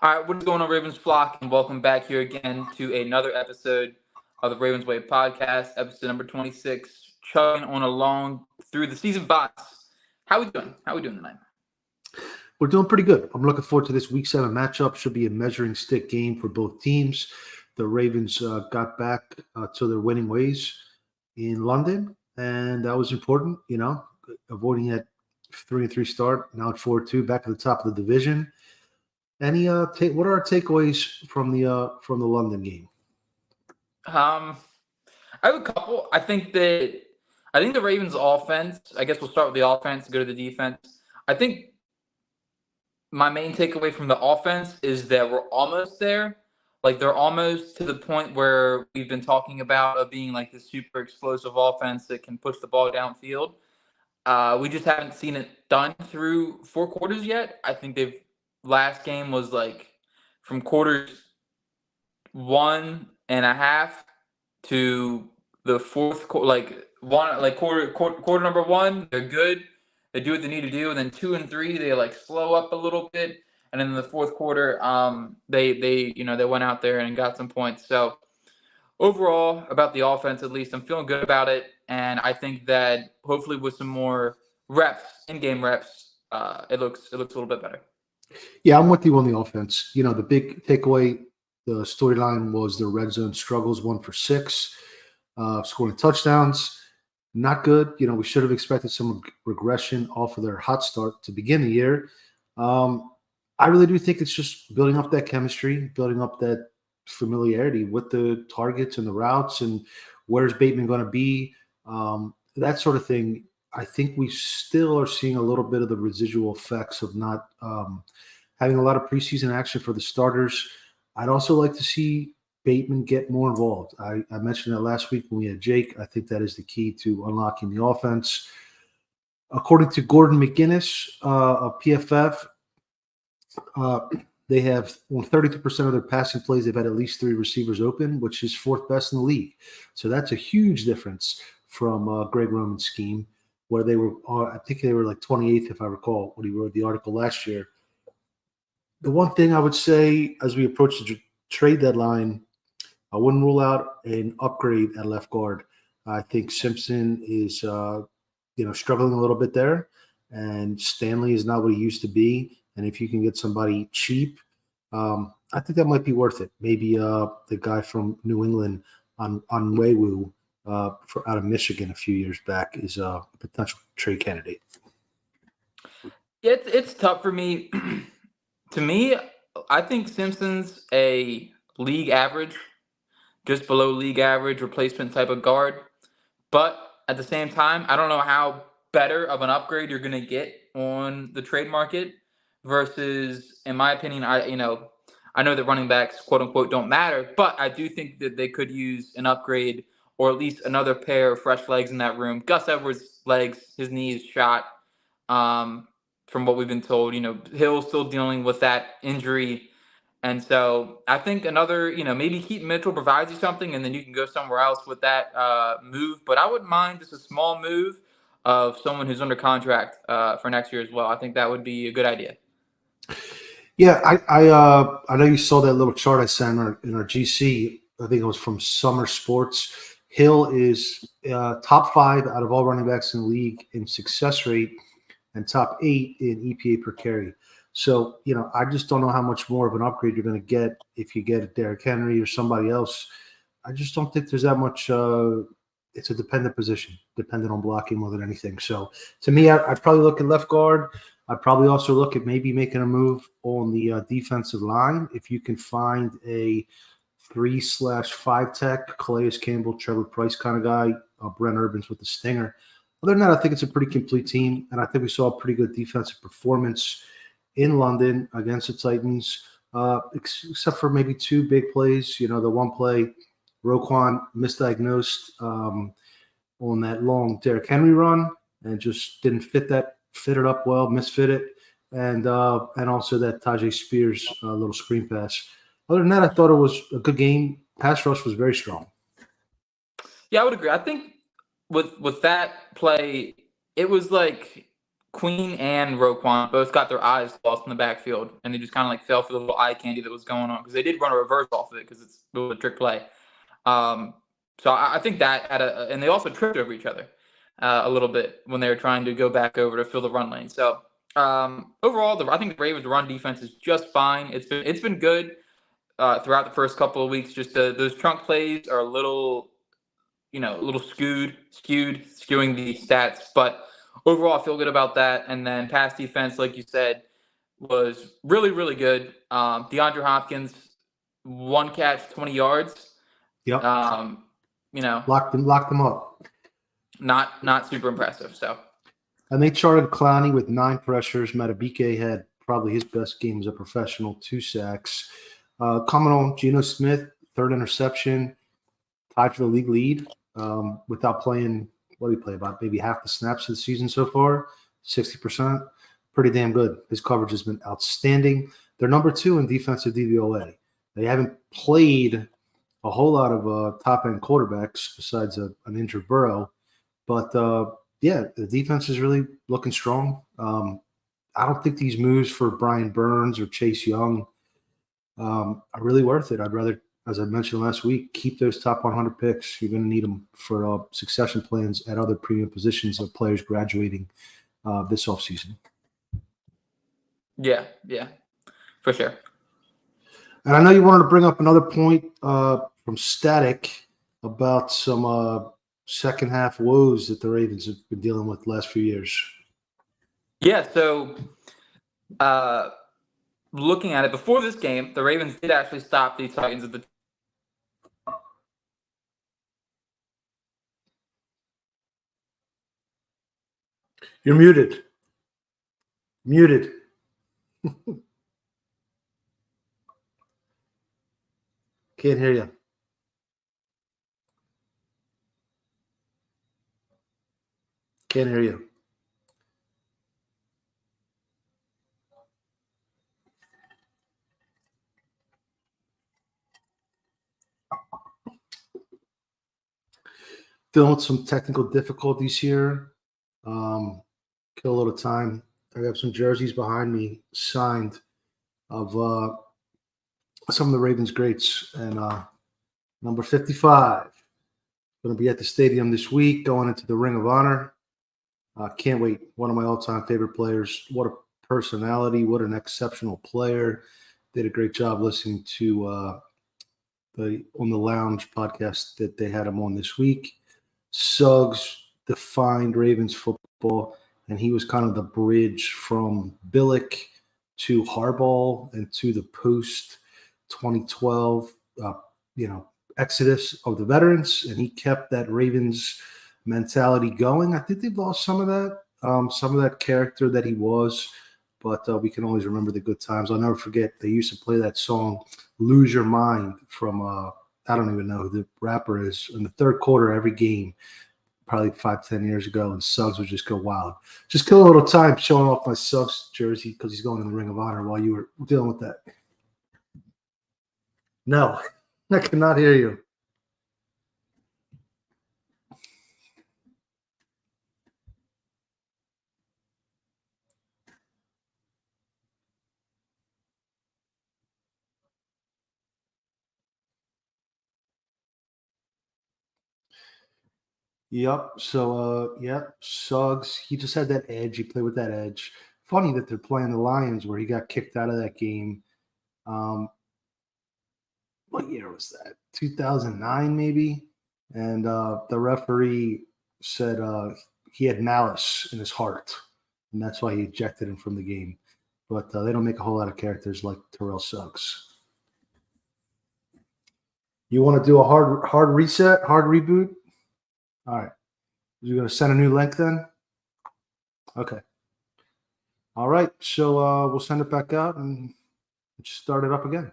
All right, what is going on, Ravens flock, and welcome back here again to another episode of the Ravens Way podcast, episode number 26, chugging on along through the season vibes. How we doing? How we doing tonight? We're doing pretty good. I'm looking forward to this Week 7 matchup. Should be a measuring stick game for both teams. The Ravens got back to their winning ways in London, and that was important, avoiding that 3-3 start. Now at 4-2, back at the top of the division. What are our takeaways from the London game? I have a couple. I think the Ravens offense, I guess we'll start with the offense, go to the defense. I think my main takeaway from the offense is that we're almost there. Like, they're almost to the point where we've been talking about of being like this super explosive offense that can push the ball downfield. We just haven't seen it done through 4 quarters yet. I think last game was like from quarters 1.5 to the fourth quarter, quarter number 1, they're good. They do what they need to do, and then 2 and 3, they like slow up a little bit, and then in the fourth quarter, they went out there and got some points. So overall, about the offense, at least, I'm feeling good about it, and I think that hopefully with some more reps, in-game reps, it looks a little bit better. Yeah, I'm with you on the offense. The big takeaway, the storyline was the red zone struggles, 1 for 6, scoring touchdowns. Not good. We should have expected some regression off of their hot start to begin the year. I really do think it's just building up that chemistry, building up that familiarity with the targets and the routes and where's Bateman going to be, that sort of thing. I think we still are seeing a little bit of the residual effects of not having a lot of preseason action for the starters. I'd also like to see Bateman get more involved. I mentioned that last week when we had Jake. I think that is the key to unlocking the offense. According to Gordon McGuinness of PFF, they have 32% of their passing plays, they've had at least 3 receivers open, which is 4th best in the league. So that's a huge difference from Greg Roman's scheme, where they were, I think they were like 28th, if I recall, when he wrote the article last year. The one thing I would say as we approach the trade deadline, I wouldn't rule out an upgrade at left guard. I think Simpson is, struggling a little bit there, and Stanley is not what he used to be. And if you can get somebody cheap, I think that might be worth it. Maybe the guy from New England on Wewu out of Michigan a few years back is a potential trade candidate. It's tough for me. To me, I think Simpson's a league average, just below league average replacement type of guard. But at the same time, I don't know how better of an upgrade you're going to get on the trade market versus, in my opinion, I know that running backs, quote unquote, don't matter, but I do think that they could use an upgrade or at least another pair of fresh legs in that room. Gus Edwards' legs, his knee is shot. From what we've been told, Hill's still dealing with that injury. And so I think another, maybe Keaton Mitchell provides you something and then you can go somewhere else with that move. But I wouldn't mind just a small move of someone who's under contract for next year as well. I think that would be a good idea. Yeah, I know you saw that little chart I sent in our GC. I think it was from Summer Sports. Hill is top 5 out of all running backs in the league in success rate and top 8 in EPA per carry. So, I just don't know how much more of an upgrade you're going to get if you get a Derrick Henry or somebody else. I just don't think there's that much. It's a dependent position, dependent on blocking more than anything. So, to me, I'd probably look at left guard. I'd probably also look at maybe making a move on the defensive line. If you can find a 3/5 tech, Calais Campbell, Trevor Price kind of guy, Brent Urbans with the stinger. Other than that, I think it's a pretty complete team, and I think we saw a pretty good defensive performance in London against the Titans, except for maybe 2 big plays. The one play, Roquan misdiagnosed on that long Derrick Henry run and just didn't fit it up well, misfit it, and also that Tajay Spears little screen pass. Other than that, I thought it was a good game. Pass rush was very strong. Yeah, I would agree. I think with that play, it was like Queen and Roquan both got their eyes lost in the backfield, and they just kind of like fell for the little eye candy that was going on because they did run a reverse off of it because it's a trick play. So I think that and they also tripped over each other a little bit when they were trying to go back over to fill the run lane. So overall, I think the Ravens' run defense is just fine. It's been good throughout the first couple of weeks. Just those trunk plays are a little skewing the stats, but overall, I feel good about that. And then pass defense, like you said, was really, really good. DeAndre Hopkins, 1 catch, 20 yards. Yep. Locked them up. Not super impressive. So. And they charted Clowney with 9 pressures. Matabike had probably his best game as a professional, 2 sacks. Coming on, Geno Smith, 3rd interception, tied for the league lead without playing. What did he play? About maybe half the snaps of the season so far, 60%. Pretty damn good. His coverage has been outstanding. They're number 2 in defensive DVOA. They haven't played a whole lot of top-end quarterbacks besides an injured Burrow. But, the defense is really looking strong. I don't think these moves for Brian Burns or Chase Young are really worth it. I'd rather, as I mentioned last week, keep those top 100 picks. You're going to need them for succession plans at other premium positions of players graduating this offseason. Yeah, for sure. And I know you wanted to bring up another point from Static about some second half woes that the Ravens have been dealing with the last few years. Yeah, so looking at it, before this game, the Ravens did actually stop the Titans at the You're muted. Muted. Can't hear you. Can't hear you. Dealing with some technical difficulties here. Kill a little time. I got some jerseys behind me signed of some of the Ravens greats. And number 55 going to be at the stadium this week, going into the Ring of Honor. Can't wait. One of my all-time favorite players. What a personality. What an exceptional player. Did a great job listening to the On the Lounge podcast that they had him on this week. Suggs defined Ravens football, and he was kind of the bridge from Billick to Harbaugh and to the post 2012, exodus of the veterans, and he kept that Ravens mentality going. I think they've lost some of that character that he was, but we can always remember the good times. I'll never forget they used to play that song "Lose Your Mind" from I don't even know who the rapper is, in the third quarter every game, probably 5-10 years ago, and Suggs would just go wild. Just kill a little time showing off my Suggs jersey because he's going in the Ring of Honor while you were dealing with that. No, I cannot hear you. Yep. So, Suggs, he just had that edge. He played with that edge. Funny that they're playing the Lions where he got kicked out of that game. What year was that? 2009, maybe? And the referee said he had malice in his heart, and that's why he ejected him from the game. But they don't make a whole lot of characters like Terrell Suggs. You want to do a hard reset, hard reboot? All right. You're going to send a new link then? Okay. All right. So we'll send it back out and start it up again.